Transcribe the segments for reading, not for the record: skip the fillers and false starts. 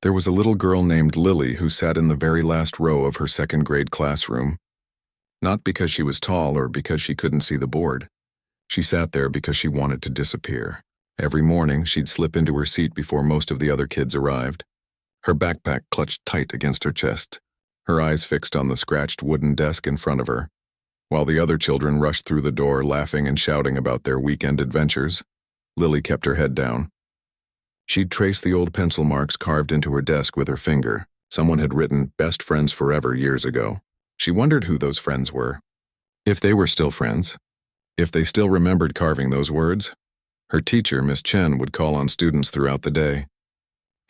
There was a little girl named Lily who sat in the very last row of her second-grade classroom. Not because she was tall or because she couldn't see the board. She sat there because she wanted to disappear. Every morning, she'd slip into her seat before most of the other kids arrived. Her backpack clutched tight against her chest, her eyes fixed on the scratched wooden desk in front of her. While the other children rushed through the door laughing and shouting about their weekend adventures, Lily kept her head down. She'd trace the old pencil marks carved into her desk with her finger. Someone had written "Best Friends Forever" years ago. She wondered who those friends were. If they were still friends. If they still remembered carving those words. Her teacher, Miss Chen, would call on students throughout the day.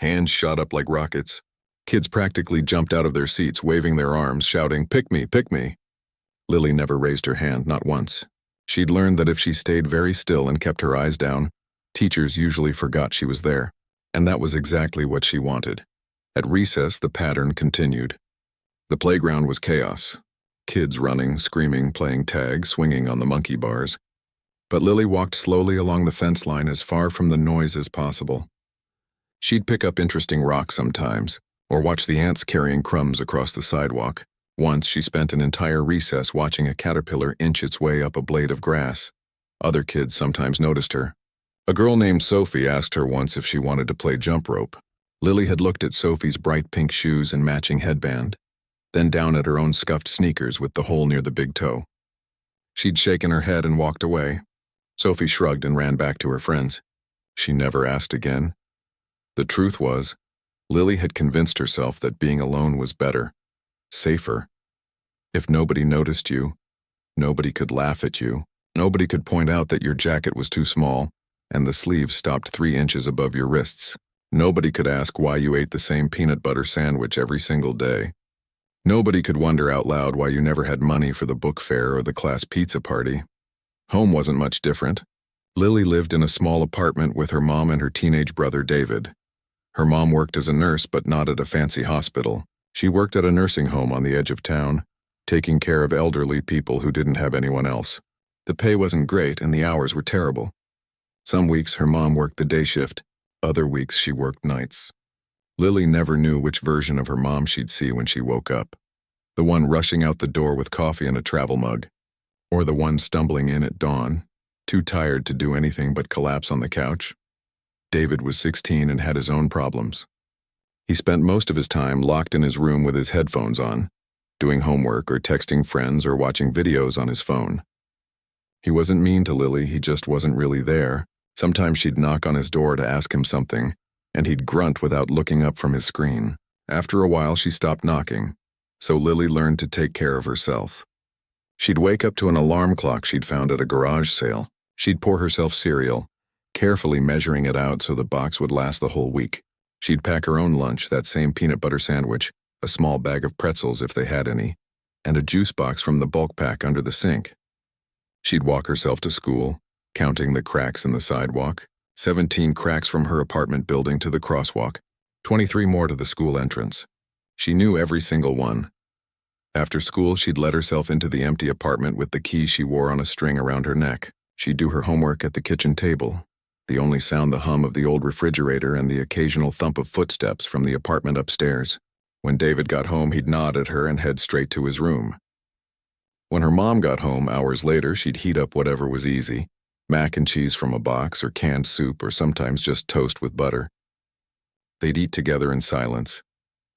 Hands shot up like rockets. Kids practically jumped out of their seats, waving their arms, shouting, "Pick me, pick me." Lily never raised her hand, not once. She'd learned that if she stayed very still and kept her eyes down, teachers usually forgot she was there, and that was exactly what she wanted. At recess, the pattern continued. The playground was chaos. Kids running, screaming, playing tag, swinging on the monkey bars. But Lily walked slowly along the fence line as far from the noise as possible. She'd pick up interesting rocks sometimes, or watch the ants carrying crumbs across the sidewalk. Once she spent an entire recess watching a caterpillar inch its way up a blade of grass. Other kids sometimes noticed her. A girl named Sophie asked her once if she wanted to play jump rope. Lily had looked at Sophie's bright pink shoes and matching headband, then down at her own scuffed sneakers with the hole near the big toe. She'd shaken her head and walked away. Sophie shrugged and ran back to her friends. She never asked again. The truth was, Lily had convinced herself that being alone was better, safer. If nobody noticed you, nobody could laugh at you, nobody could point out that your jacket was too small and the sleeves stopped 3 inches above your wrists. Nobody could ask why you ate the same peanut butter sandwich every single day. Nobody could wonder out loud why you never had money for the book fair or the class pizza party. Home wasn't much different. Lily lived in a small apartment with her mom and her teenage brother David. Her mom worked as a nurse but not at a fancy hospital. She worked at a nursing home on the edge of town, taking care of elderly people who didn't have anyone else. The pay wasn't great and the hours were terrible. Some weeks her mom worked the day shift, other weeks she worked nights. Lily never knew which version of her mom she'd see when she woke up. The one rushing out the door with coffee and a travel mug, or the one stumbling in at dawn, too tired to do anything but collapse on the couch. David was 16 and had his own problems. He spent most of his time locked in his room with his headphones on, doing homework or texting friends or watching videos on his phone. He wasn't mean to Lily, he just wasn't really there. Sometimes she'd knock on his door to ask him something, and he'd grunt without looking up from his screen. After a while, she stopped knocking, so Lily learned to take care of herself. She'd wake up to an alarm clock she'd found at a garage sale. She'd pour herself cereal, carefully measuring it out so the box would last the whole week. She'd pack her own lunch, that same peanut butter sandwich, a small bag of pretzels if they had any, and a juice box from the bulk pack under the sink. She'd walk herself to school, counting the cracks in the sidewalk, 17 cracks from her apartment building to the crosswalk, 23 more to the school entrance. She knew every single one. After school, she'd let herself into the empty apartment with the key she wore on a string around her neck. She'd do her homework at the kitchen table, the only sound the hum of the old refrigerator and the occasional thump of footsteps from the apartment upstairs. When David got home, he'd nod at her and head straight to his room. When her mom got home hours later, she'd heat up whatever was easy, mac and cheese from a box or canned soup or sometimes just toast with butter. They'd eat together in silence,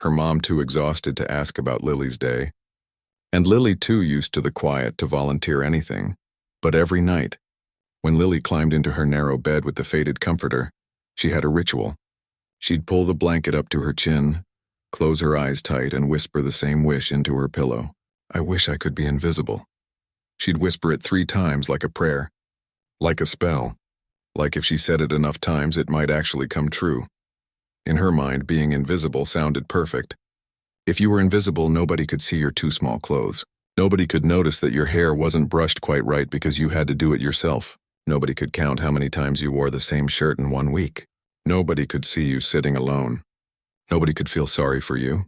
her mom too exhausted to ask about Lily's day. And Lily too used to the quiet to volunteer anything. But every night, when Lily climbed into her narrow bed with the faded comforter, she had a ritual. She'd pull the blanket up to her chin, close her eyes tight and whisper the same wish into her pillow. "I wish I could be invisible." She'd whisper it 3 times like a prayer, like a spell, like if she said it enough times it might actually come true. In her mind, being invisible sounded perfect. If you were invisible, nobody could see your too small clothes. Nobody could notice that your hair wasn't brushed quite right because you had to do it yourself. Nobody could count how many times you wore the same shirt in 1 week. Nobody could see you sitting alone. Nobody could feel sorry for you.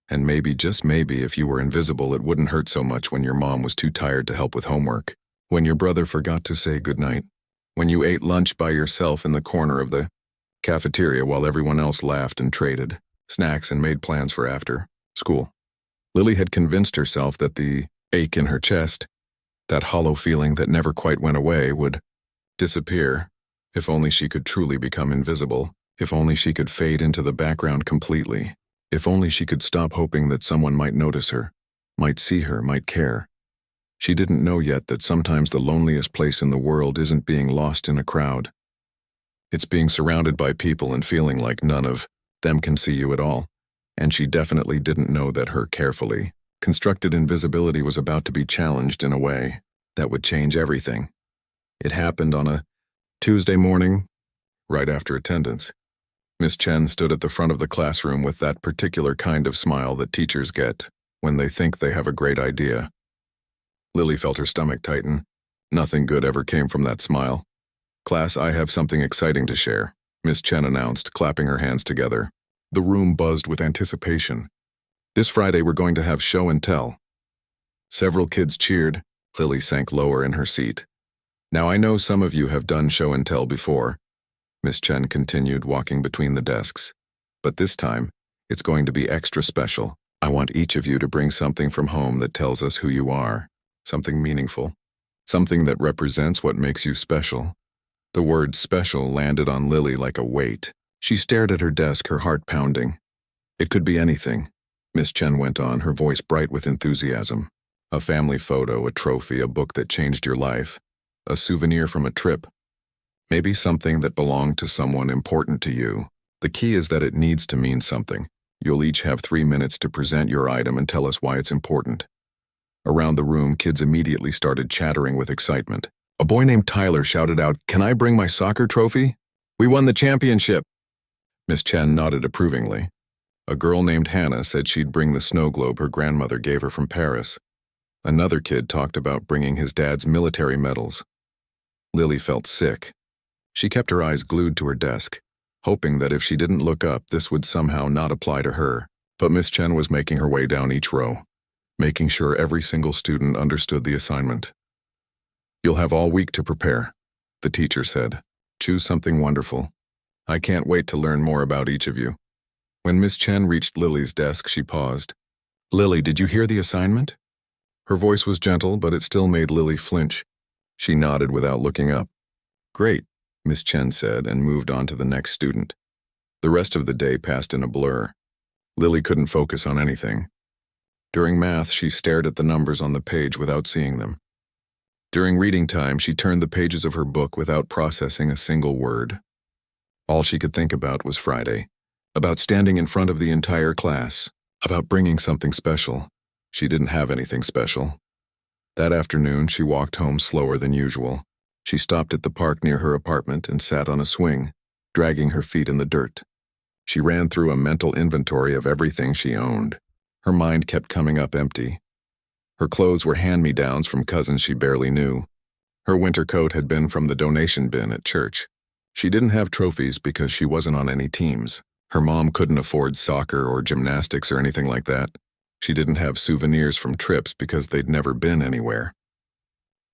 And maybe, just maybe, if you were invisible, it wouldn't hurt so much when your mom was too tired to help with homework, when your brother forgot to say goodnight, when you ate lunch by yourself in the corner of the cafeteria while everyone else laughed and traded. snacks, and made plans for after school. Lily had convinced herself that the ache in her chest, that hollow feeling that never quite went away, would disappear if only she could truly become invisible, if only she could fade into the background completely, if only she could stop hoping that someone might notice her, might see her, might care. She didn't know yet that sometimes the loneliest place in the world isn't being lost in a crowd. It's being surrounded by people and feeling like none of them can see you at all. And she definitely didn't know that her carefully constructed invisibility was about to be challenged in a way that would change everything. It happened on a Tuesday morning, right after attendance. Miss Chen stood at the front of the classroom with that particular kind of smile that teachers get when they think they have a great idea. Lily felt her stomach tighten. Nothing good ever came from that smile. "Class, I have something exciting to share," Miss Chen announced, clapping her hands together. The room buzzed with anticipation. "This Friday we're going to have show and tell." Several kids cheered. Lily sank lower in her seat. "Now I know some of you have done show and tell before," Miss Chen continued, walking between the desks. "But this time, it's going to be extra special. I want each of you to bring something from home that tells us who you are, something meaningful, something that represents what makes you special." The word special landed on Lily like a weight. She stared at her desk, her heart pounding. "It could be anything," Miss Chen went on, her voice bright with enthusiasm. "A family photo, a trophy, a book that changed your life, a souvenir from a trip. Maybe something that belonged to someone important to you. The key is that it needs to mean something. You'll each have 3 minutes to present your item and tell us why it's important." Around the room, kids immediately started chattering with excitement. A boy named Tyler shouted out, "Can I bring my soccer trophy? We won the championship." Miss Chen nodded approvingly. A girl named Hannah said she'd bring the snow globe her grandmother gave her from Paris. Another kid talked about bringing his dad's military medals. Lily felt sick. She kept her eyes glued to her desk, hoping that if she didn't look up, this would somehow not apply to her. But Miss Chen was making her way down each row, making sure every single student understood the assignment. "You'll have all week to prepare," the teacher said. "Choose something wonderful. I can't wait to learn more about each of you." When Miss Chen reached Lily's desk, she paused. "Lily, did you hear the assignment?" Her voice was gentle, but it still made Lily flinch. She nodded without looking up. "Great," Miss Chen said, and moved on to the next student. The rest of the day passed in a blur. Lily couldn't focus on anything. During math, she stared at the numbers on the page without seeing them. During reading time, she turned the pages of her book without processing a single word. All she could think about was Friday, about standing in front of the entire class, about bringing something special. She didn't have anything special. That afternoon, she walked home slower than usual. She stopped at the park near her apartment and sat on a swing, dragging her feet in the dirt. She ran through a mental inventory of everything she owned. Her mind kept coming up empty. Her clothes were hand-me-downs from cousins she barely knew. Her winter coat had been from the donation bin at church. She didn't have trophies because she wasn't on any teams. Her mom couldn't afford soccer or gymnastics or anything like that. She didn't have souvenirs from trips because they'd never been anywhere.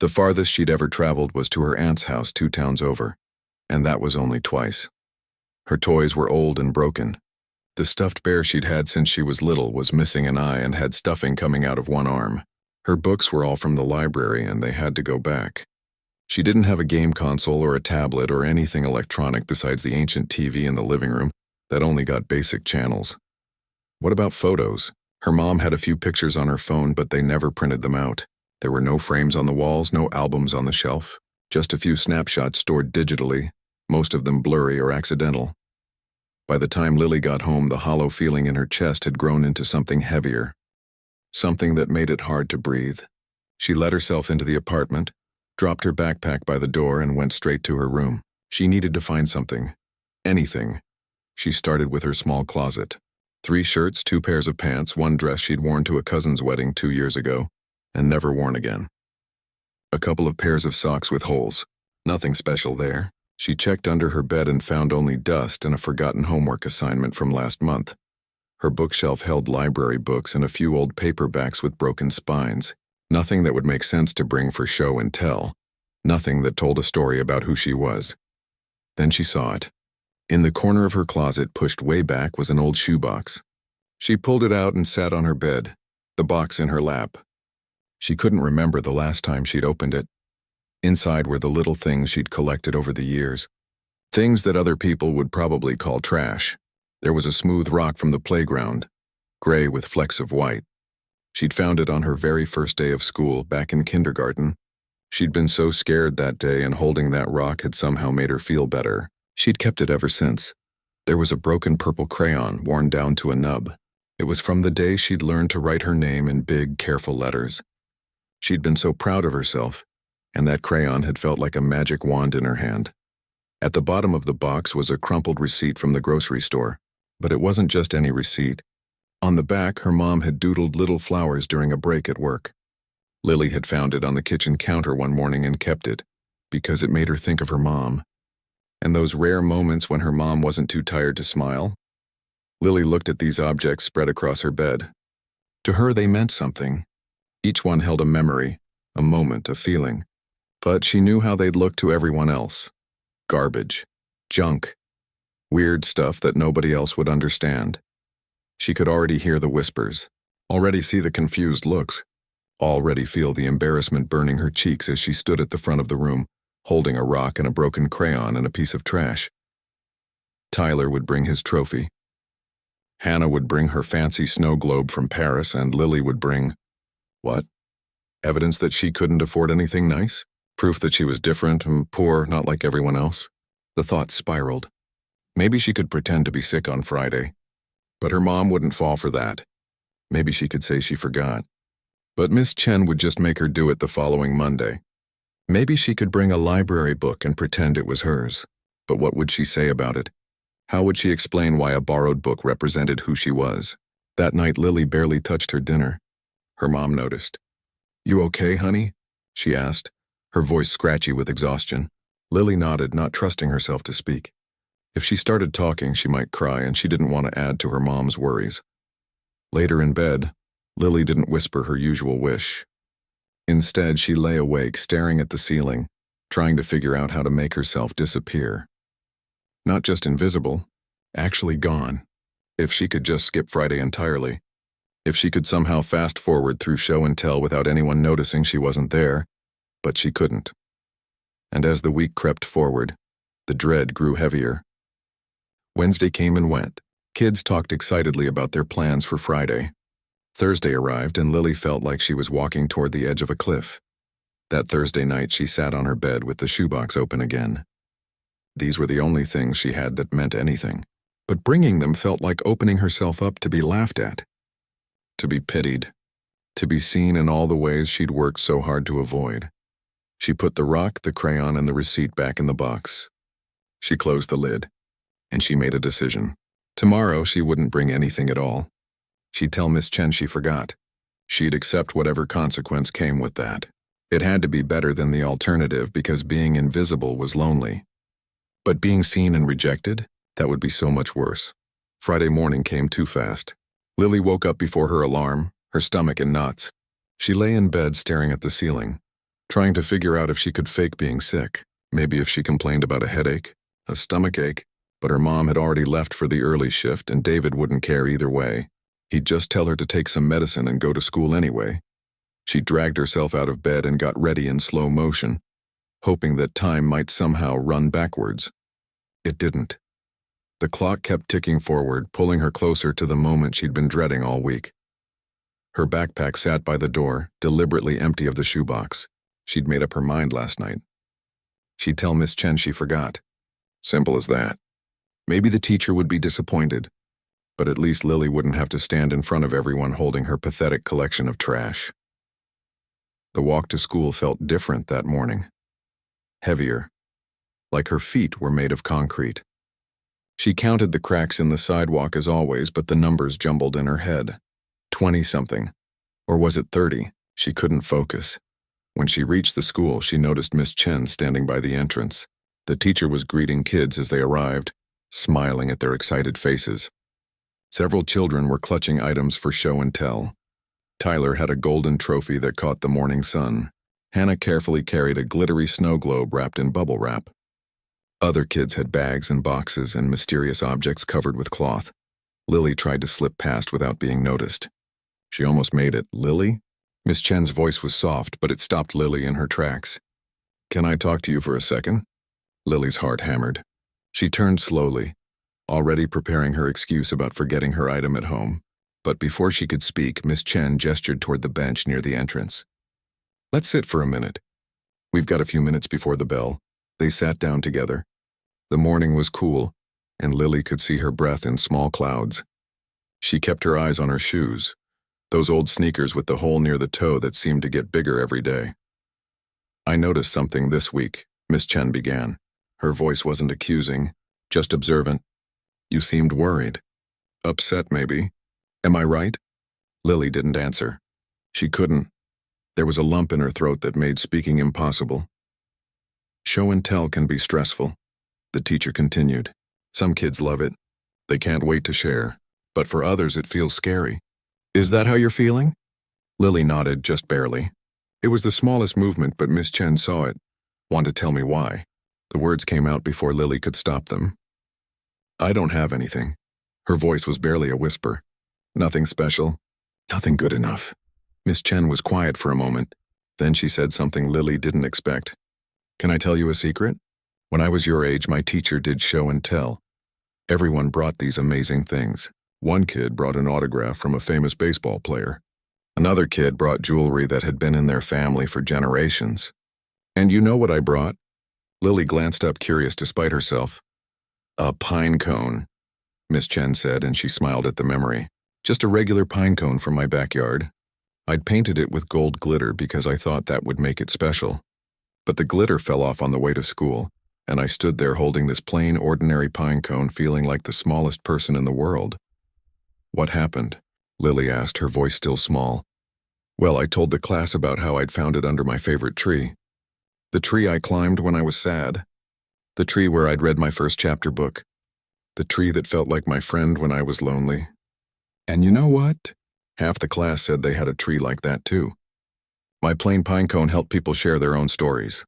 The farthest she'd ever traveled was to her aunt's house 2 towns over, and that was only twice. Her toys were old and broken. The stuffed bear she'd had since she was little was missing an eye and had stuffing coming out of one arm. Her books were all from the library and they had to go back. She didn't have a game console or a tablet or anything electronic besides the ancient TV in the living room that only got basic channels. What about photos? Her mom had a few pictures on her phone, but they never printed them out. There were no frames on the walls, no albums on the shelf, just a few snapshots stored digitally, most of them blurry or accidental. By the time Lily got home, the hollow feeling in her chest had grown into something heavier, something that made it hard to breathe. She let herself into the apartment, dropped her backpack by the door, and went straight to her room. She needed to find something. Anything. She started with her small closet. 3 shirts, 2 pairs of pants, 1 dress she'd worn to a cousin's wedding 2 years ago, and never worn again. A couple of pairs of socks with holes. Nothing special there. She checked under her bed and found only dust and a forgotten homework assignment from last month. Her bookshelf held library books and a few old paperbacks with broken spines. Nothing that would make sense to bring for show and tell. Nothing that told a story about who she was. Then she saw it. In the corner of her closet, pushed way back, was an old shoebox. She pulled it out and sat on her bed, the box in her lap. She couldn't remember the last time she'd opened it. Inside were the little things she'd collected over the years. Things that other people would probably call trash. There was a smooth rock from the playground, gray with flecks of white. She'd found it on her very first day of school, back in kindergarten. She'd been so scared that day, and holding that rock had somehow made her feel better. She'd kept it ever since. There was a broken purple crayon, worn down to a nub. It was from the day she'd learned to write her name in big, careful letters. She'd been so proud of herself, and that crayon had felt like a magic wand in her hand. At the bottom of the box was a crumpled receipt from the grocery store, but it wasn't just any receipt. On the back, her mom had doodled little flowers during a break at work. Lily had found it on the kitchen counter one morning and kept it, because it made her think of her mom. And those rare moments when her mom wasn't too tired to smile. Lily looked at these objects spread across her bed. To her, they meant something. Each one held a memory, a moment, a feeling. But she knew how they'd look to everyone else. Garbage. Junk. Weird stuff that nobody else would understand. She could already hear the whispers, already see the confused looks, already feel the embarrassment burning her cheeks as she stood at the front of the room, holding a rock and a broken crayon and a piece of trash. Tyler would bring his trophy. Hannah would bring her fancy snow globe from Paris, and Lily would bring… what? Evidence that she couldn't afford anything nice? Proof that she was different and poor, not like everyone else? The thought spiraled. Maybe she could pretend to be sick on Friday. But her mom wouldn't fall for that. Maybe she could say she forgot. But Miss Chen would just make her do it the following Monday. Maybe she could bring a library book and pretend it was hers. But what would she say about it? How would she explain why a borrowed book represented who she was? That night, Lily barely touched her dinner. Her mom noticed. "You okay, honey?" she asked, her voice scratchy with exhaustion. Lily nodded, not trusting herself to speak. If she started talking, she might cry, and she didn't want to add to her mom's worries. Later in bed, Lily didn't whisper her usual wish. Instead, she lay awake, staring at the ceiling, trying to figure out how to make herself disappear. Not just invisible, actually gone. If she could just skip Friday entirely. If she could somehow fast forward through show and tell without anyone noticing she wasn't there. But she couldn't. And as the week crept forward, the dread grew heavier. Wednesday came and went. Kids talked excitedly about their plans for Friday. Thursday arrived, and Lily felt like she was walking toward the edge of a cliff. That Thursday night, she sat on her bed with the shoebox open again. These were the only things she had that meant anything. But bringing them felt like opening herself up to be laughed at. To be pitied. To be seen in all the ways she'd worked so hard to avoid. She put the rock, the crayon, and the receipt back in the box. She closed the lid. And she made a decision. Tomorrow, she wouldn't bring anything at all. She'd tell Miss Chen she forgot. She'd accept whatever consequence came with that. It had to be better than the alternative, because being invisible was lonely. But being seen and rejected, that would be so much worse. Friday morning came too fast. Lily woke up before her alarm, her stomach in knots. She lay in bed staring at the ceiling, trying to figure out if she could fake being sick. Maybe if she complained about a headache, a stomach ache. But her mom had already left for the early shift, and David wouldn't care either way. He'd just tell her to take some medicine and go to school anyway. She dragged herself out of bed and got ready in slow motion, hoping that time might somehow run backwards. It didn't. The clock kept ticking forward, pulling her closer to the moment she'd been dreading all week. Her backpack sat by the door, deliberately empty of the shoebox. She'd made up her mind last night. She'd tell Miss Chen she forgot. Simple as that. Maybe the teacher would be disappointed, but at least Lily wouldn't have to stand in front of everyone holding her pathetic collection of trash. The walk to school felt different that morning. Heavier, like her feet were made of concrete. She counted the cracks in the sidewalk as always, but the numbers jumbled in her head. 20-something. Or was it 30? She couldn't focus. When she reached the school, she noticed Miss Chen standing by the entrance. The teacher was greeting kids as they arrived, smiling at their excited faces. Several children were clutching items for show and tell. Tyler had a golden trophy that caught the morning sun. Hannah carefully carried a glittery snow globe wrapped in bubble wrap. Other kids had bags and boxes and mysterious objects covered with cloth. Lily tried to slip past without being noticed. She almost made it. Lily? Miss Chen's voice was soft, but it stopped Lily in her tracks. Can I talk to you for a second? Lily's heart hammered. She turned slowly, already preparing her excuse about forgetting her item at home. But before she could speak, Miss Chen gestured toward the bench near the entrance. Let's sit for a minute. We've got a few minutes before the bell. They sat down together. The morning was cool, and Lily could see her breath in small clouds. She kept her eyes on her shoes, those old sneakers with the hole near the toe that seemed to get bigger every day. I noticed something this week, Miss Chen began. Her voice wasn't accusing, just observant. You seemed worried. Upset, maybe. Am I right? Lily didn't answer. She couldn't. There was a lump in her throat that made speaking impossible. Show and tell can be stressful, the teacher continued. Some kids love it. They can't wait to share. But for others it feels scary. Is that how you're feeling? Lily nodded, just barely. It was the smallest movement, but Miss Chen saw it. Want to tell me why? The words came out before Lily could stop them. I don't have anything. Her voice was barely a whisper. Nothing special. Nothing good enough. Miss Chen was quiet for a moment. Then she said something Lily didn't expect. Can I tell you a secret? When I was your age, my teacher did show and tell. Everyone brought these amazing things. One kid brought an autograph from a famous baseball player. Another kid brought jewelry that had been in their family for generations. And you know what I brought? Lily glanced up, curious despite herself. A pine cone, Miss Chen said, and she smiled at the memory. Just a regular pine cone from my backyard. I'd painted it with gold glitter because I thought that would make it special. But the glitter fell off on the way to school, and I stood there holding this plain, ordinary pine cone, feeling like the smallest person in the world. What happened? Lily asked, her voice still small. Well, I told the class about how I'd found it under my favorite tree. The tree I climbed when I was sad. The tree where I'd read my first chapter book. The tree that felt like my friend when I was lonely. And you know what? Half the class said they had a tree like that too. My plain pine cone helped people share their own stories.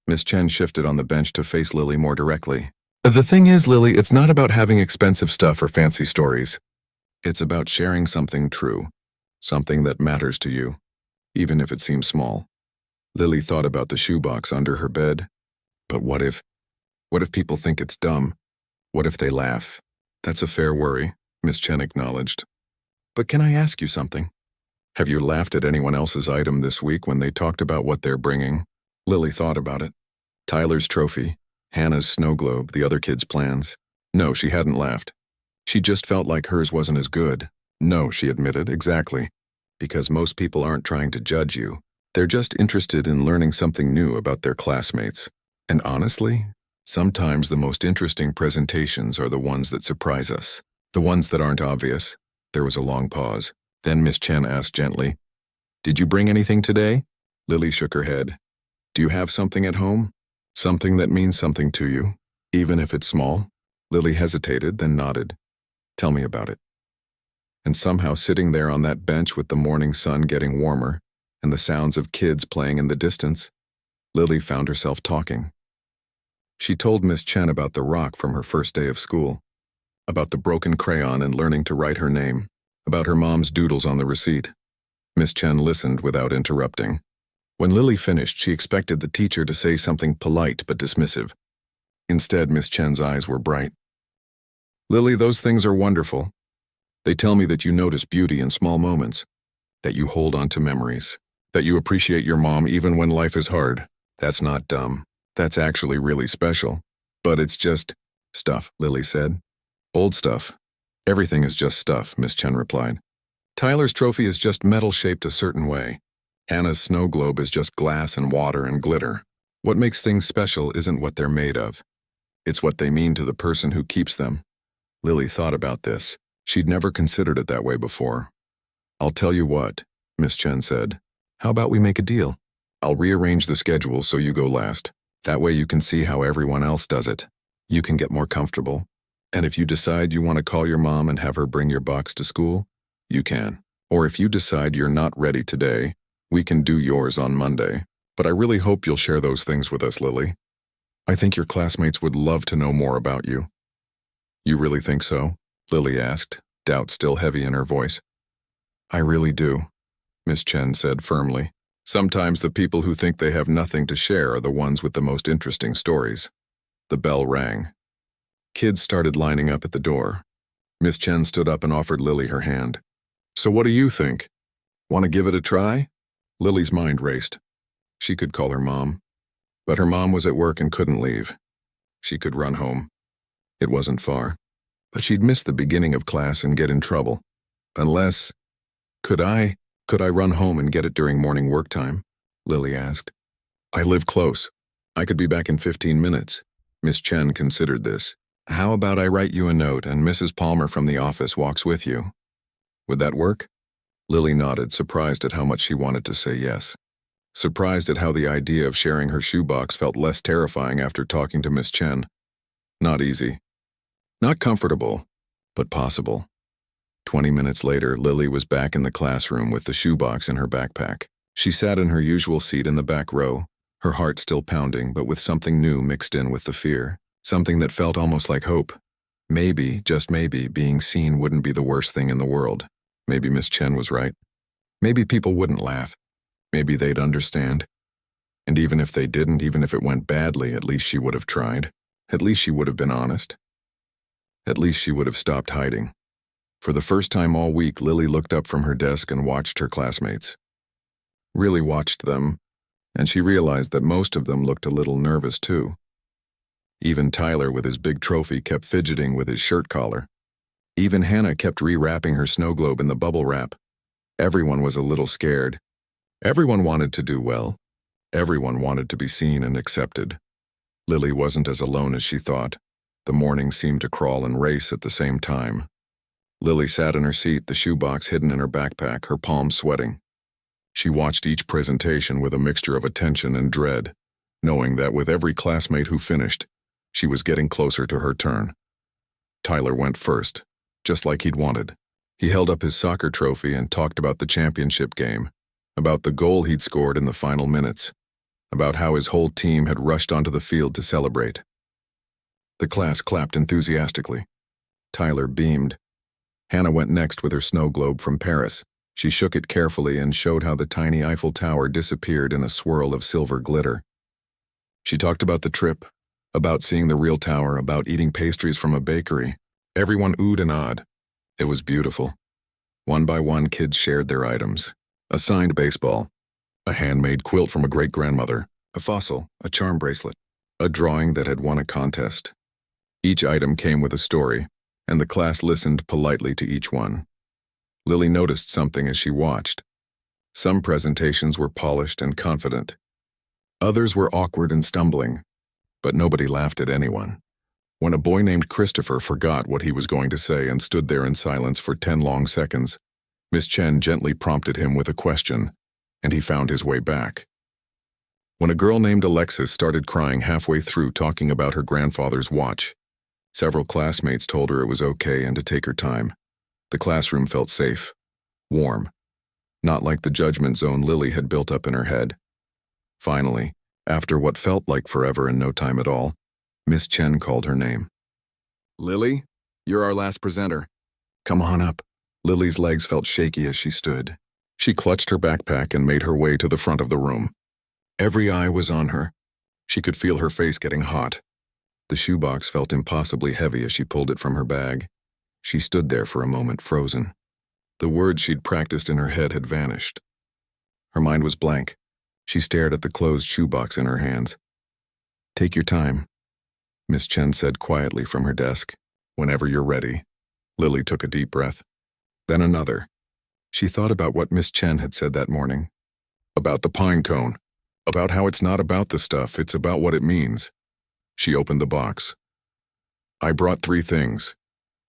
Miss Chen shifted on the bench to face Lily more directly. The thing is, Lily, it's not about having expensive stuff or fancy stories. It's about sharing something true, something that matters to you, even if it seems small. Lily thought about the shoebox under her bed. But what if people think it's dumb? What if they laugh? That's a fair worry, Miss Chen acknowledged. But can I ask you something? Have you laughed at anyone else's item this week when they talked about what they're bringing? Lily thought about it. Tyler's trophy, Hannah's snow globe, the other kids' plans. No, she hadn't laughed. She just felt like hers wasn't as good. No, she admitted, exactly. Because most people aren't trying to judge you. They're just interested in learning something new about their classmates. And honestly, sometimes the most interesting presentations are the ones that surprise us. The ones that aren't obvious. There was a long pause. Then Miss Chen asked gently, Did you bring anything today? Lily shook her head. Do you have something at home? Something that means something to you, even if it's small? Lily hesitated, then nodded. Tell me about it. And somehow sitting there on that bench with the morning sun getting warmer and the sounds of kids playing in the distance, Lily found herself talking. She told Miss Chen about the rock from her first day of school, about the broken crayon and learning to write her name, about her mom's doodles on the receipt. Miss Chen listened without interrupting. When Lily finished, she expected the teacher to say something polite but dismissive. Instead, Miss Chen's eyes were bright. Lily, those things are wonderful. They tell me that you notice beauty in small moments, that you hold on to memories, that you appreciate your mom even when life is hard. That's not dumb. That's actually really special. But it's just stuff, Lily said. Old stuff. Everything is just stuff, Miss Chen replied. Tyler's trophy is just metal shaped a certain way. Hannah's snow globe is just glass and water and glitter. What makes things special isn't what they're made of. It's what they mean to the person who keeps them. Lily thought about this. She'd never considered it that way before. I'll tell you what, Miss Chen said. How about we make a deal? I'll rearrange the schedule so you go last. That way you can see how everyone else does it. You can get more comfortable. And if you decide you want to call your mom and have her bring your box to school, you can. Or if you decide you're not ready today, we can do yours on Monday. But I really hope you'll share those things with us, Lily. I think your classmates would love to know more about you." "You really think so?" Lily asked, doubt still heavy in her voice. "I really do," Miss Chen said firmly. "Sometimes the people who think they have nothing to share are the ones with the most interesting stories." The bell rang. Kids started lining up at the door. Miss Chen stood up and offered Lily her hand. "So what do you think? Want to give it a try?" Lily's mind raced. She could call her mom. But her mom was at work and couldn't leave. She could run home. It wasn't far. But she'd miss the beginning of class and get in trouble. Unless... Could I run home and get it during morning work time? Lily asked. "I live close. I could be back in 15 minutes. Miss Chen considered this. "How about I write you a note and Mrs. Palmer from the office walks with you? Would that work?" Lily nodded, surprised at how much she wanted to say yes. Surprised at how the idea of sharing her shoebox felt less terrifying after talking to Miss Chen. Not easy. Not comfortable, but possible. 20 minutes later, Lily was back in the classroom with the shoebox in her backpack. She sat in her usual seat in the back row, her heart still pounding, but with something new mixed in with the fear. Something that felt almost like hope. Maybe, just maybe, being seen wouldn't be the worst thing in the world. Maybe Miss Chen was right. Maybe people wouldn't laugh. Maybe they'd understand. And even if they didn't, even if it went badly, at least she would have tried. At least she would have been honest. At least she would have stopped hiding. For the first time all week, Lily looked up from her desk and watched her classmates. Really watched them, and she realized that most of them looked a little nervous too. Even Tyler with his big trophy kept fidgeting with his shirt collar. Even Hannah kept rewrapping her snow globe in the bubble wrap. Everyone was a little scared. Everyone wanted to do well. Everyone wanted to be seen and accepted. Lily wasn't as alone as she thought. The morning seemed to crawl and race at the same time. Lily sat in her seat, the shoebox hidden in her backpack, her palms sweating. She watched each presentation with a mixture of attention and dread, knowing that with every classmate who finished, she was getting closer to her turn. Tyler went first, just like he'd wanted. He held up his soccer trophy and talked about the championship game, about the goal he'd scored in the final minutes, about how his whole team had rushed onto the field to celebrate. The class clapped enthusiastically. Tyler beamed. Hannah went next with her snow globe from Paris. She shook it carefully and showed how the tiny Eiffel Tower disappeared in a swirl of silver glitter. She talked about the trip, about seeing the real tower, about eating pastries from a bakery. Everyone oohed and awed. It was beautiful. One by one, kids shared their items. A signed baseball, a handmade quilt from a great-grandmother, a fossil, a charm bracelet, a drawing that had won a contest. Each item came with a story, and the class listened politely to each one. Lily noticed something as she watched. Some presentations were polished and confident. Others were awkward and stumbling, but nobody laughed at anyone. When a boy named Christopher forgot what he was going to say and stood there in silence for 10 long seconds, Miss Chen gently prompted him with a question, and he found his way back. When a girl named Alexis started crying halfway through talking about her grandfather's watch, several classmates told her it was okay and to take her time. The classroom felt safe, warm, not like the judgment zone Lily had built up in her head. Finally, after what felt like forever and no time at all, Miss Chen called her name. "Lily, you're our last presenter. Come on up." Lily's legs felt shaky as she stood. She clutched her backpack and made her way to the front of the room. Every eye was on her. She could feel her face getting hot. The shoebox felt impossibly heavy as she pulled it from her bag. She stood there for a moment, frozen. The words she'd practiced in her head had vanished. Her mind was blank. She stared at the closed shoebox in her hands. "Take your time," Miss Chen said quietly from her desk. "Whenever you're ready." Lily took a deep breath. Then another. She thought about what Miss Chen had said that morning. About the pine cone. About how it's not about the stuff, it's about what it means. She opened the box. "I brought 3 things,"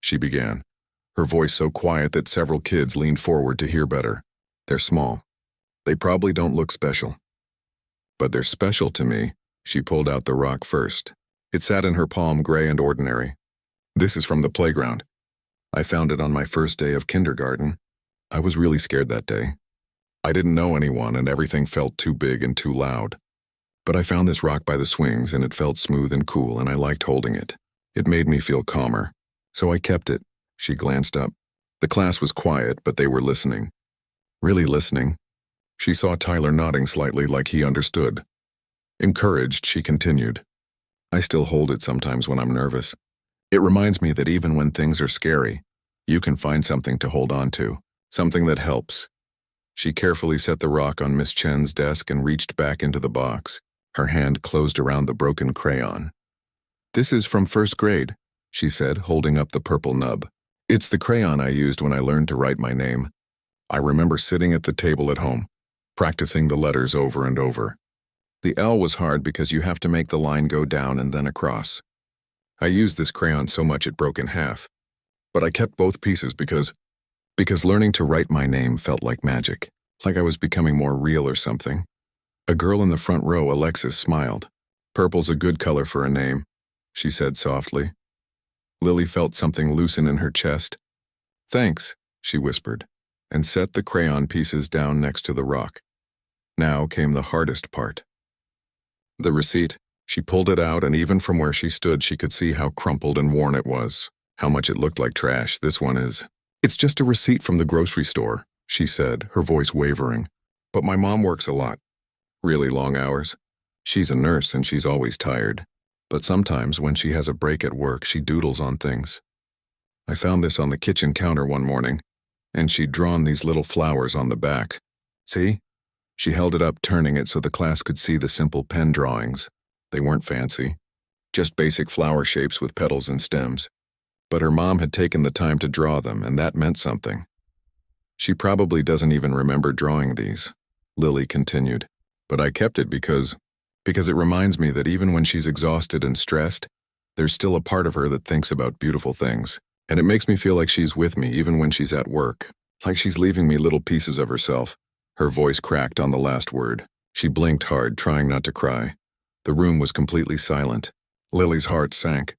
she began, her voice so quiet that several kids leaned forward to hear better. "They're small. They probably don't look special. But they're special to me." She pulled out the rock first. It sat in her palm, gray and ordinary. "This is from the playground. I found it on my first day of kindergarten. I was really scared that day. I didn't know anyone and everything felt too big and too loud. But I found this rock by the swings, and it felt smooth and cool, and I liked holding it. It made me feel calmer. So I kept it. She glanced up. The class was quiet, but they were listening. Really listening. She saw Tyler nodding slightly like he understood. Encouraged, she continued. I still hold it sometimes when I'm nervous. It reminds me that even when things are scary, you can find something to hold on to, something that helps. She carefully set the rock on Miss Chen's desk and reached back into the box. Her hand closed around the broken crayon. This is from first grade, she said, holding up the purple nub. It's the crayon I used when I learned to write my name. I remember sitting at the table at home, practicing the letters over and over. The L was hard because you have to make the line go down and then across. I used this crayon so much it broke in half. But I kept both pieces because learning to write my name felt like magic, like I was becoming more real or something. A girl in the front row, Alexis, smiled. Purple's a good color for a name, she said softly. Lily felt something loosen in her chest. Thanks, she whispered, and set the crayon pieces down next to the rock. Now came the hardest part. The receipt. She pulled it out, and even from where she stood she could see how crumpled and worn it was, how much it looked like trash. This one is. It's just a receipt from the grocery store, she said, her voice wavering. But my mom works a lot. Really long hours. She's a nurse and she's always tired. But sometimes when she has a break at work, she doodles on things. I found this on the kitchen counter one morning, and she'd drawn these little flowers on the back. See? She held it up, turning it so the class could see the simple pen drawings. They weren't fancy, just basic flower shapes with petals and stems. But her mom had taken the time to draw them, and that meant something. She probably doesn't even remember drawing these, Lily continued. But I kept it because it reminds me that even when she's exhausted and stressed, there's still a part of her that thinks about beautiful things. And it makes me feel like she's with me even when she's at work, like she's leaving me little pieces of herself. Her voice cracked on the last word. She blinked hard, trying not to cry. The room was completely silent. Lily's heart sank.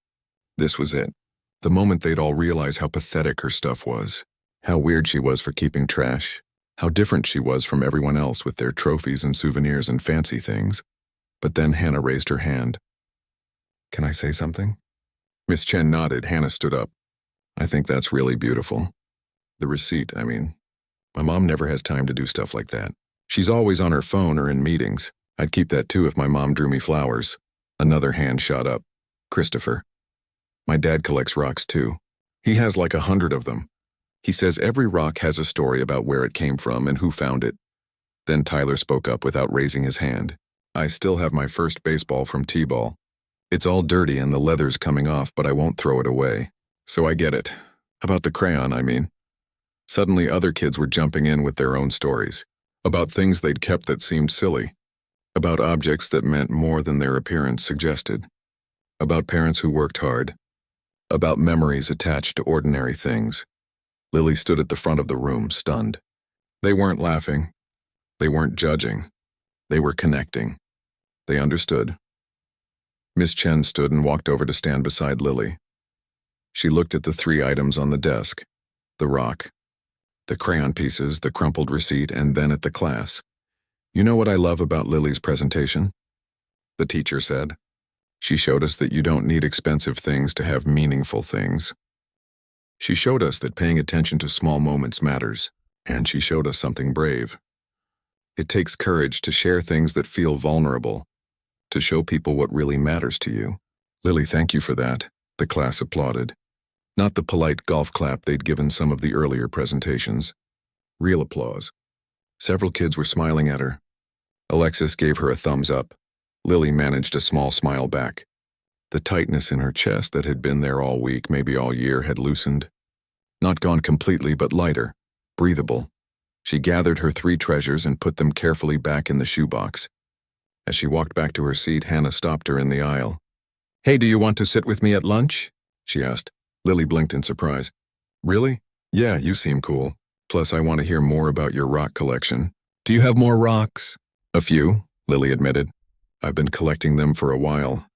This was it. The moment they'd all realize how pathetic her stuff was. How weird she was for keeping trash. How different she was from everyone else with their trophies and souvenirs and fancy things. But then Hannah raised her hand. Can I say something? Miss Chen nodded. Hannah stood up. I think that's really beautiful. The receipt, I mean. My mom never has time to do stuff like that. She's always on her phone or in meetings. I'd keep that too if my mom drew me flowers. Another hand shot up. Christopher. My dad collects rocks too. He has like 100 of them. He says every rock has a story about where it came from and who found it. Then Tyler spoke up without raising his hand. I still have my first baseball from T-ball. It's all dirty and the leather's coming off, but I won't throw it away. So I get it. About the crayon, I mean. Suddenly other kids were jumping in with their own stories. About things they'd kept that seemed silly. About objects that meant more than their appearance suggested. About parents who worked hard. About memories attached to ordinary things. Lily stood at the front of the room, stunned. They weren't laughing. They weren't judging. They were connecting. They understood. Miss Chen stood and walked over to stand beside Lily. She looked at the 3 items on the desk. The rock, the crayon pieces, the crumpled receipt, and then at the class. You know what I love about Lily's presentation? The teacher said. She showed us that you don't need expensive things to have meaningful things. She showed us that paying attention to small moments matters, and she showed us something brave. It takes courage to share things that feel vulnerable, to show people what really matters to you. Lily, thank you for that, the class applauded. Not the polite golf clap they'd given some of the earlier presentations. Real applause. Several kids were smiling at her. Alexis gave her a thumbs up. Lily managed a small smile back. The tightness in her chest that had been there all week, maybe all year, had loosened. Not gone completely, but lighter, breathable. She gathered her 3 treasures and put them carefully back in the shoebox. As she walked back to her seat, Hannah stopped her in the aisle. Hey, do you want to sit with me at lunch? She asked. Lily blinked in surprise. Really? Yeah, you seem cool. Plus, I want to hear more about your rock collection. Do you have more rocks? A few, Lily admitted. I've been collecting them for a while.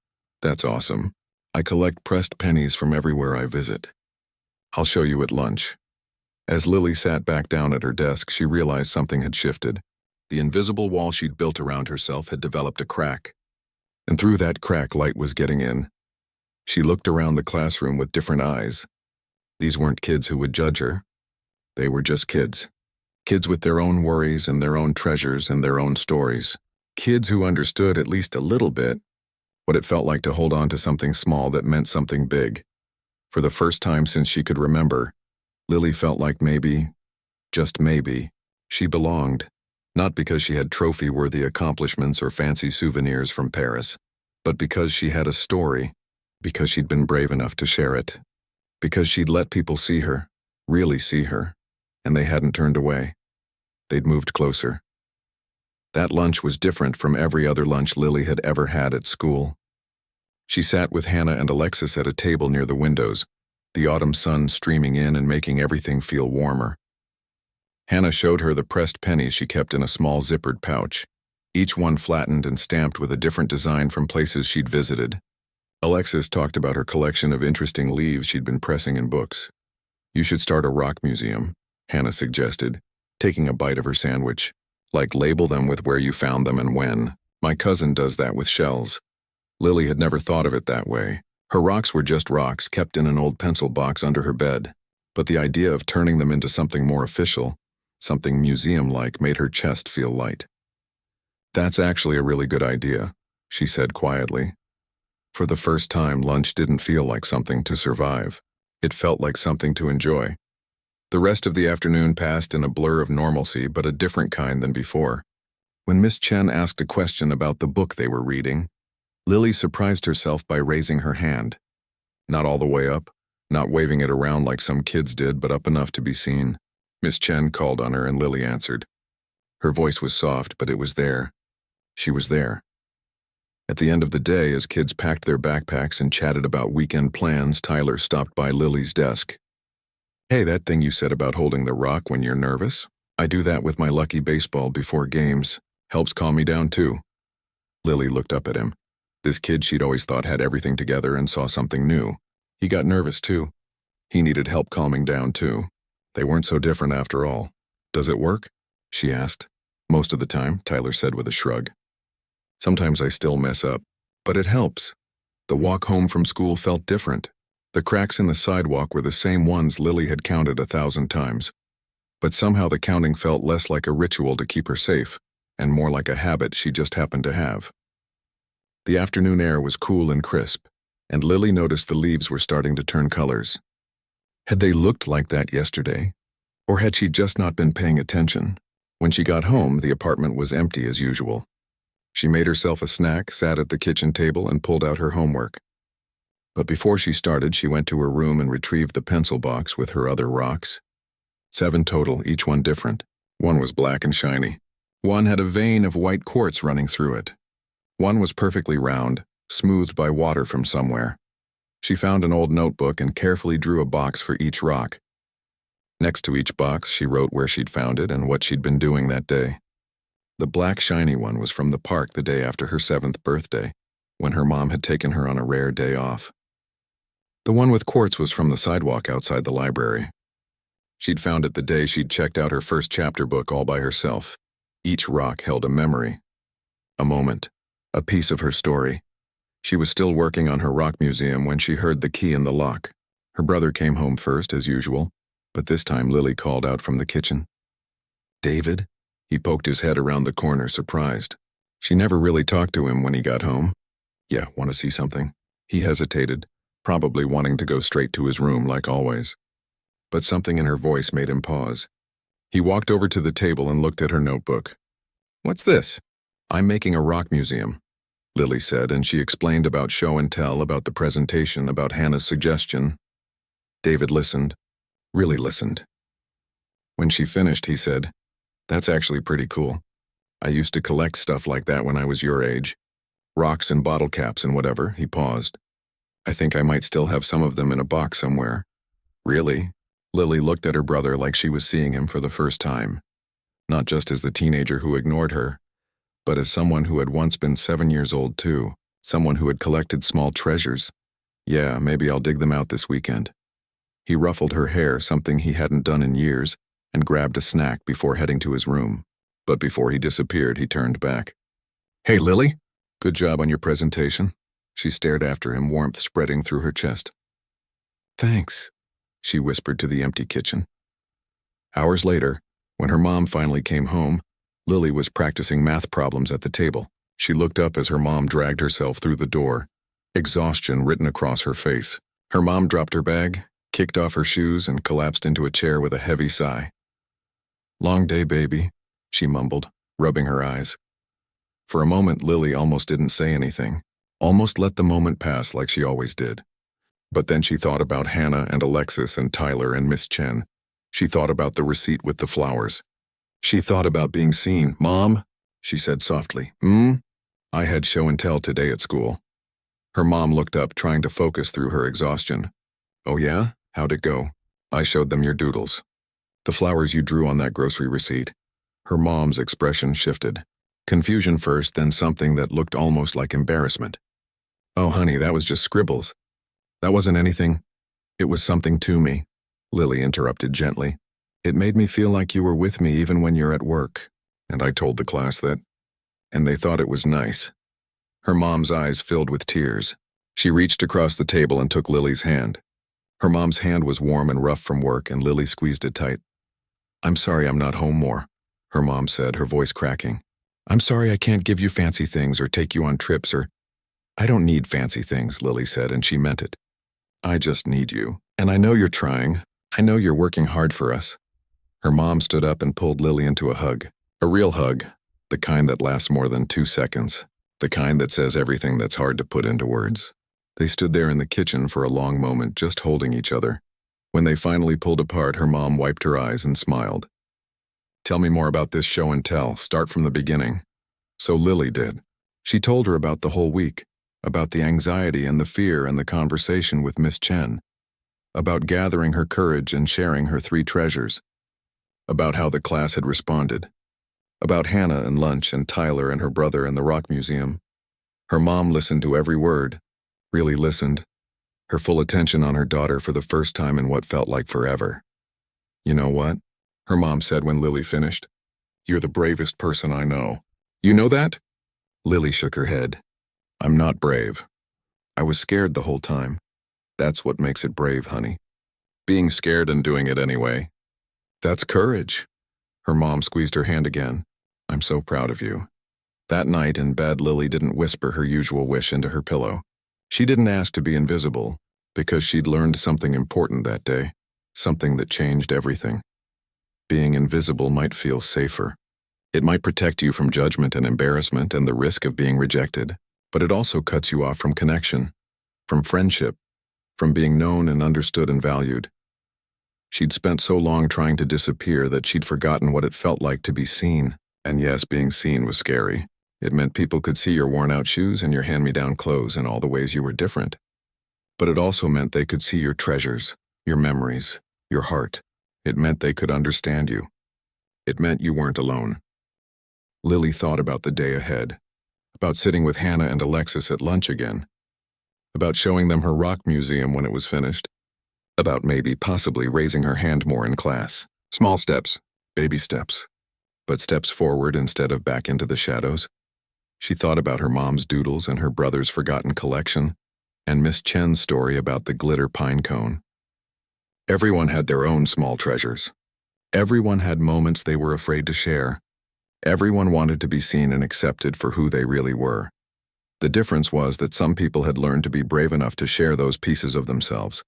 That's awesome. I collect pressed pennies from everywhere I visit. I'll show you at lunch. As Lily sat back down at her desk, she realized something had shifted. The invisible wall she'd built around herself had developed a crack. And through that crack, light was getting in. She looked around the classroom with different eyes. These weren't kids who would judge her. They were just kids. Kids with their own worries and their own treasures and their own stories. Kids who understood at least a little bit what it felt like to hold on to something small that meant something big. For the first time since she could remember, Lily felt like maybe, just maybe, she belonged. Not because she had trophy-worthy accomplishments or fancy souvenirs from Paris, but because she had a story, because she'd been brave enough to share it, because she'd let people see her, really see her, and they hadn't turned away. They'd moved closer. That lunch was different from every other lunch Lily had ever had at school. She sat with Hannah and Alexis at a table near the windows, the autumn sun streaming in and making everything feel warmer. Hannah showed her the pressed pennies she kept in a small zippered pouch, each one flattened and stamped with a different design from places she'd visited. Alexis talked about her collection of interesting leaves she'd been pressing in books. "You should start a rock museum," Hannah suggested, taking a bite of her sandwich. "Like label them with where you found them and when. My cousin does that with shells." Lily had never thought of it that way. Her rocks were just rocks kept in an old pencil box under her bed. But the idea of turning them into something more official, something museum-like, made her chest feel light. "That's actually a really good idea," she said quietly. For the first time, lunch didn't feel like something to survive. It felt like something to enjoy. The rest of the afternoon passed in a blur of normalcy, but a different kind than before. When Miss Chen asked a question about the book they were reading, Lily surprised herself by raising her hand. Not all the way up, not waving it around like some kids did, but up enough to be seen. Miss Chen called on her and Lily answered. Her voice was soft, but it was there. She was there. At the end of the day, as kids packed their backpacks and chatted about weekend plans, Tyler stopped by Lily's desk. "Hey, that thing you said about holding the rock when you're nervous? I do that with my lucky baseball before games. Helps calm me down too." Lily looked up at him. This kid she'd always thought had everything together and saw something new. He got nervous too. He needed help calming down too. They weren't so different after all. "Does it work?" she asked. "Most of the time," Tyler said with a shrug. "Sometimes I still mess up, but it helps." The walk home from school felt different. The cracks in the sidewalk were the same ones Lily had counted 1,000 times. But somehow the counting felt less like a ritual to keep her safe, and more like a habit she just happened to have. The afternoon air was cool and crisp, and Lily noticed the leaves were starting to turn colors. Had they looked like that yesterday? Or had she just not been paying attention? When she got home, the apartment was empty as usual. She made herself a snack, sat at the kitchen table, and pulled out her homework. But before she started, she went to her room and retrieved the pencil box with her other rocks. 7 total, each one different. One was black and shiny. One had a vein of white quartz running through it. One was perfectly round, smoothed by water from somewhere. She found an old notebook and carefully drew a box for each rock. Next to each box, she wrote where she'd found it and what she'd been doing that day. The black shiny one was from the park the day after her 7th birthday, when her mom had taken her on a rare day off. The one with quartz was from the sidewalk outside the library. She'd found it the day she'd checked out her first chapter book all by herself. Each rock held a memory, a moment, a piece of her story. She was still working on her rock museum when she heard the key in the lock. Her brother came home first, as usual, but this time Lily called out from the kitchen. "David?" He poked his head around the corner, surprised. She never really talked to him when he got home. "Yeah, want to see something?" He hesitated, probably wanting to go straight to his room like always. But something in her voice made him pause. He walked over to the table and looked at her notebook. "What's this?" "I'm making a rock museum," Lily said, and she explained about show and tell, about the presentation, about Hannah's suggestion. David listened, really listened. When she finished, he said, "That's actually pretty cool. I used to collect stuff like that when I was your age. Rocks and bottle caps and whatever." He paused. "I think I might still have some of them in a box somewhere." "Really?" Lily looked at her brother like she was seeing him for the first time. Not just as the teenager who ignored her, but as someone who had once been 7 years old too, someone who had collected small treasures. "Yeah, maybe I'll dig them out this weekend." He ruffled her hair, something he hadn't done in years, and grabbed a snack before heading to his room. But before he disappeared, he turned back. "Hey, Lily?" Good job on your presentation. She stared after him, warmth spreading through her chest. Thanks, she whispered to the empty kitchen. Hours later, when her mom finally came home, Lily was practicing math problems at the table. She looked up as her mom dragged herself through the door, exhaustion written across her face. Her mom dropped her bag, kicked off her shoes, and collapsed into a chair with a heavy sigh. Long day, baby, she mumbled, rubbing her eyes. For a moment, Lily almost didn't say anything, almost let the moment pass like she always did. But then she thought about Hannah and Alexis and Tyler and Miss Chen. She thought about the receipt with the flowers. She thought about being seen. Mom, she said softly. I had show and tell today at school. Her mom looked up, trying to focus through her exhaustion. Oh yeah? How'd it go? I showed them your doodles. The flowers you drew on that grocery receipt. Her mom's expression shifted. Confusion first, then something that looked almost like embarrassment. Oh honey, that was just scribbles. That wasn't anything. It was something to me, Lily interrupted gently. It made me feel like you were with me even when you're at work. And I told the class that. And they thought it was nice. Her mom's eyes filled with tears. She reached across the table and took Lily's hand. Her mom's hand was warm and rough from work, and Lily squeezed it tight. I'm sorry I'm not home more, her mom said, her voice cracking. I'm sorry I can't give you fancy things or take you on trips or... I don't need fancy things, Lily said, and she meant it. I just need you. And I know you're trying. I know you're working hard for us. Her mom stood up and pulled Lily into a hug. A real hug, the kind that lasts more than 2 seconds. The kind that says everything that's hard to put into words. They stood there in the kitchen for a long moment, just holding each other. When they finally pulled apart, her mom wiped her eyes and smiled. Tell me more about this show and tell. Start from the beginning. So Lily did. She told her about the whole week, about the anxiety and the fear and the conversation with Miss Chen, about gathering her courage and sharing her 3 treasures, about how the class had responded, about Hannah and lunch and Tyler and her brother and the rock museum. Her mom listened to every word, really listened, her full attention on her daughter for the first time in what felt like forever. You know what? Her mom said when Lily finished. You're the bravest person I know. You know that? Lily shook her head. I'm not brave. I was scared the whole time. That's what makes it brave, honey. Being scared and doing it anyway. That's courage. Her mom squeezed her hand again. I'm so proud of you. That night in bed, Lily didn't whisper her usual wish into her pillow. She didn't ask to be invisible, because she'd learned something important that day, something that changed everything. Being invisible might feel safer. It might protect you from judgment and embarrassment and the risk of being rejected, but it also cuts you off from connection, from friendship, from being known and understood and valued. She'd spent so long trying to disappear that she'd forgotten what it felt like to be seen. And yes, being seen was scary. It meant people could see your worn-out shoes and your hand-me-down clothes and all the ways you were different. But it also meant they could see your treasures, your memories, your heart. It meant they could understand you. It meant you weren't alone. Lily thought about the day ahead, about sitting with Hannah and Alexis at lunch again, about showing them her rock museum when it was finished, about maybe possibly raising her hand more in class. Small steps, baby steps, but steps forward instead of back into the shadows. She thought about her mom's doodles and her brother's forgotten collection, and Miss Chen's story about the glitter pine cone. Everyone had their own small treasures. Everyone had moments they were afraid to share. Everyone wanted to be seen and accepted for who they really were. The difference was that some people had learned to be brave enough to share those pieces of themselves.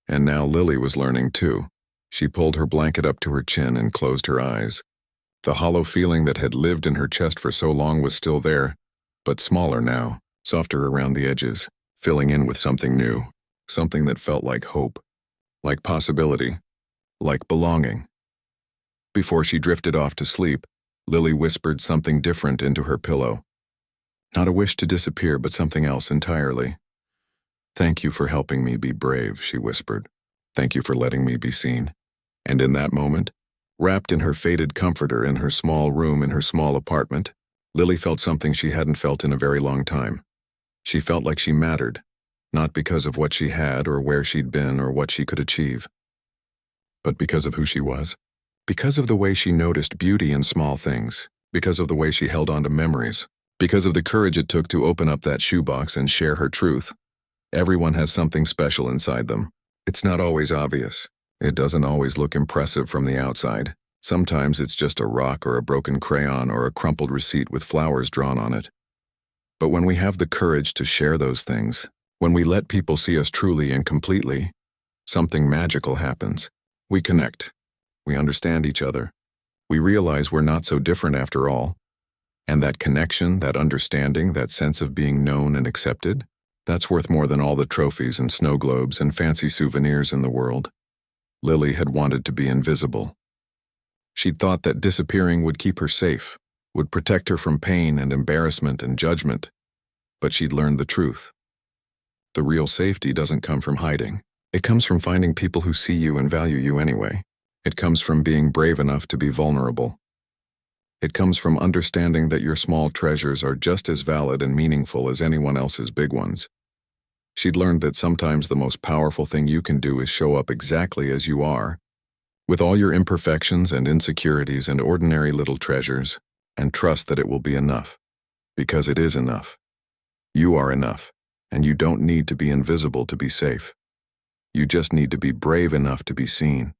And now Lily was learning too. She pulled her blanket up to her chin and closed her eyes. The hollow feeling that had lived in her chest for so long was still there, but smaller now, softer around the edges, filling in with something new, something that felt like hope, like possibility, like belonging. Before she drifted off to sleep, Lily whispered something different into her pillow. Not a wish to disappear, but something else entirely. Thank you for helping me be brave, she whispered. Thank you for letting me be seen. And in that moment, wrapped in her faded comforter in her small room in her small apartment, Lily felt something she hadn't felt in a very long time. She felt like she mattered, not because of what she had or where she'd been or what she could achieve, but because of who she was. Because of the way she noticed beauty in small things, because of the way she held on to memories, Because of the courage it took to open up that shoebox and share her truth. Everyone has something special inside them. It's not always obvious. It doesn't always look impressive from the outside. Sometimes it's just a rock or a broken crayon or a crumpled receipt with flowers drawn on it. But when we have the courage to share those things, when we let people see us truly and completely, something magical happens. We connect. We understand each other. We realize we're not so different after all. And that connection, that understanding, that sense of being known and accepted, that's worth more than all the trophies and snow globes and fancy souvenirs in the world. Lily had wanted to be invisible. She'd thought that disappearing would keep her safe, would protect her from pain and embarrassment and judgment. But she'd learned the truth. The real safety doesn't come from hiding. It comes from finding people who see you and value you anyway. It comes from being brave enough to be vulnerable. It comes from understanding that your small treasures are just as valid and meaningful as anyone else's big ones. She'd learned that sometimes the most powerful thing you can do is show up exactly as you are, with all your imperfections and insecurities and ordinary little treasures, and trust that it will be enough. Because it is enough. You are enough, and you don't need to be invisible to be safe. You just need to be brave enough to be seen.